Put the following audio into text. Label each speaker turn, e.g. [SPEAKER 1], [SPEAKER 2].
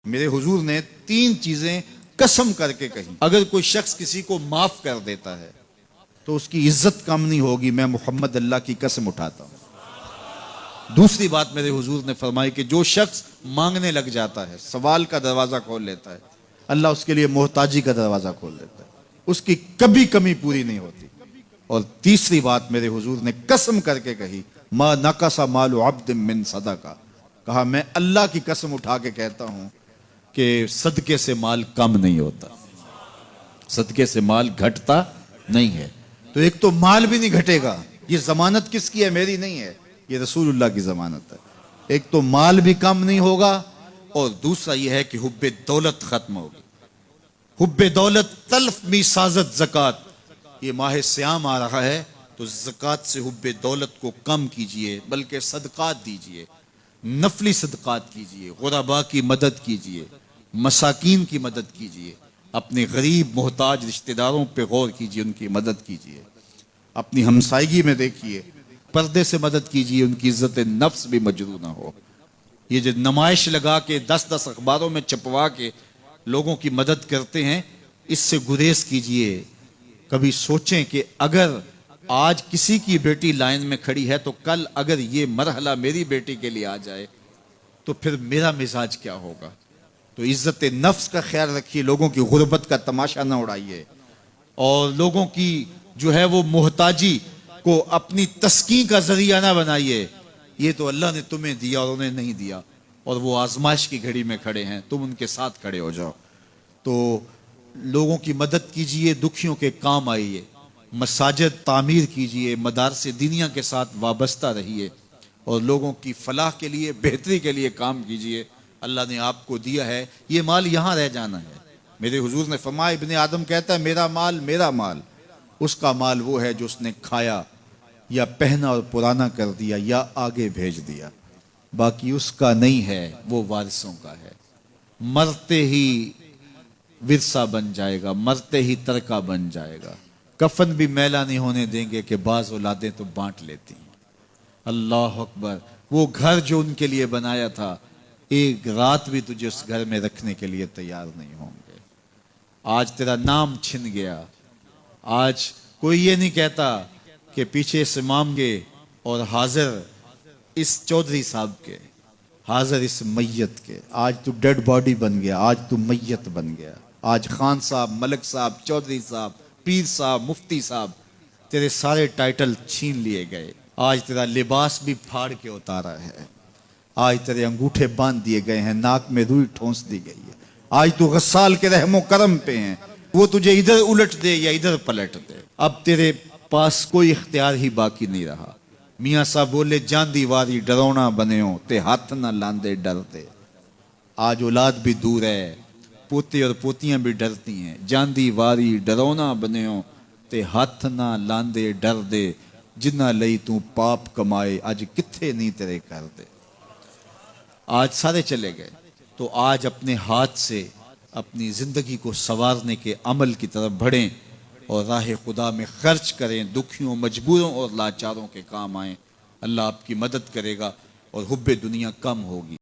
[SPEAKER 1] میرے حضور نے 3 چیزیں قسم کر کے کہی، اگر کوئی شخص کسی کو معاف کر دیتا ہے تو اس کی عزت کم نہیں ہوگی، میں محمد اللہ کی قسم اٹھاتا ہوں۔ دوسری بات میرے حضور نے فرمائی کہ جو شخص مانگنے لگ جاتا ہے، سوال کا دروازہ کھول لیتا ہے، اللہ اس کے لیے محتاجی کا دروازہ کھول دیتا ہے، اس کی کبھی کمی پوری نہیں ہوتی۔ اور تیسری بات میرے حضور نے قسم کر کے کہی، ما نقص مال عبد من صدقہ، کہا میں اللہ کی قسم اٹھا کے کہتا ہوں کہ صدقے سے مال کم نہیں ہوتا، صدقے سے مال گھٹتا نہیں ہے۔ تو ایک تو مال بھی نہیں گھٹے گا، یہ ضمانت کس کی ہے؟ میری نہیں ہے، یہ رسول اللہ کی ضمانت ہے۔ ایک تو مال بھی کم نہیں ہوگا، اور دوسرا یہ ہے کہ حب دولت ختم ہوگی۔ حب دولت تلف می سازت زکات، یہ ماہ سیام آ رہا ہے تو زکات سے حب دولت کو کم کیجئے، بلکہ صدقات دیجئے، نفلی صدقات کیجئے، غرباء کی مدد کیجئے، مساکین کی مدد کیجئے، اپنے غریب محتاج رشتہ داروں پہ غور کیجئے، ان کی مدد کیجئے، اپنی ہمسائیگی میں دیکھیے، پردے سے مدد کیجئے، ان کی عزت نفس بھی مجروح نہ ہو۔ یہ جو نمائش لگا کے 10 اخباروں میں چھپوا کے لوگوں کی مدد کرتے ہیں، اس سے گریز کیجئے۔ کبھی سوچیں کہ اگر آج کسی کی بیٹی لائن میں کھڑی ہے تو کل اگر یہ مرحلہ میری بیٹی کے لیے آ جائے تو پھر میرا مزاج کیا ہوگا؟ تو عزت نفس کا خیال رکھیے، لوگوں کی غربت کا تماشا نہ اڑائیے، اور لوگوں کی جو ہے وہ محتاجی کو اپنی تسکین کا ذریعہ نہ بنائیے۔ یہ تو اللہ نے تمہیں دیا اور انہیں نہیں دیا، اور وہ آزمائش کی گھڑی میں کھڑے ہیں، تم ان کے ساتھ کھڑے ہو جاؤ۔ تو لوگوں کی مدد کیجئے، دکھیوں کے کام آئیے، مساجد تعمیر کیجئے، مدارس دینیا کے ساتھ وابستہ رہیے، اور لوگوں کی فلاح کے لیے، بہتری کے لیے کام کیجئے۔ اللہ نے آپ کو دیا ہے، یہ مال یہاں رہ جانا ہے۔ میرے حضور نے فرمایا، ابن آدم کہتا ہے میرا مال، اس کا مال وہ ہے جو اس نے کھایا یا پہنا اور پرانا کر دیا یا آگے بھیج دیا، باقی اس کا نہیں ہے، وہ وارثوں کا ہے۔ مرتے ہی ورثہ بن جائے گا، مرتے ہی ترکہ بن جائے گا۔ کفن بھی میلا نہیں ہونے دیں گے کہ بعض اولادیں تو بانٹ لیتی ہیں۔ اللہ اکبر، وہ گھر جو ان کے لیے بنایا تھا، ایک رات بھی تجھے اس گھر میں رکھنے کے لیے تیار نہیں ہوں گے۔ آج تیرا نام چھن گیا، آج کوئی یہ نہیں کہتا کہ پیچھے سے مانگے اور حاضر اس چودھری صاحب کے، حاضر اس میت کے۔ آج تو ڈیڈ باڈی بن گیا، آج تو میت بن گیا۔ آج خان صاحب، ملک صاحب، چودھری صاحب، پیر صاحب، مفتی صاحب، تیرے سارے ٹائٹل چھین لیے گئے۔ آج تیرا لباس بھی پھاڑ کے اتارا ہے، آج تیرے انگوٹھے باندھ دیے گئے ہیں، ناک میں روئی ٹھونس دی گئی ہے۔ آج تو غسال کے رحم و کرم پہ ہیں، وہ تجھے ادھر الٹ دے یا ادھر پلٹ دے، اب تیرے پاس کوئی اختیار ہی باقی نہیں رہا۔ میاں صاحب بولے، جاندی واری ڈرونا بنیوں تے ہاتھ نہ لاندے ڈرتے۔ آج اولاد بھی دور ہے، پوتے اور پوتیاں بھی ڈرتی ہیں۔ جاندی واری ڈرونا بنیوں تے ہاتھ نہ لاندے ڈر دے، جنہ لئی تو پاپ کمائے اج کتھے نہیں تیرے کر دے۔ آج سارے چلے گئے، تو آج اپنے ہاتھ سے اپنی زندگی کو سنوارنے کے عمل کی طرف بڑھیں اور راہ خدا میں خرچ کریں، دکھیوں، مجبوروں اور لاچاروں کے کام آئیں۔ اللہ آپ کی مدد کرے گا اور حب دنیا کم ہوگی۔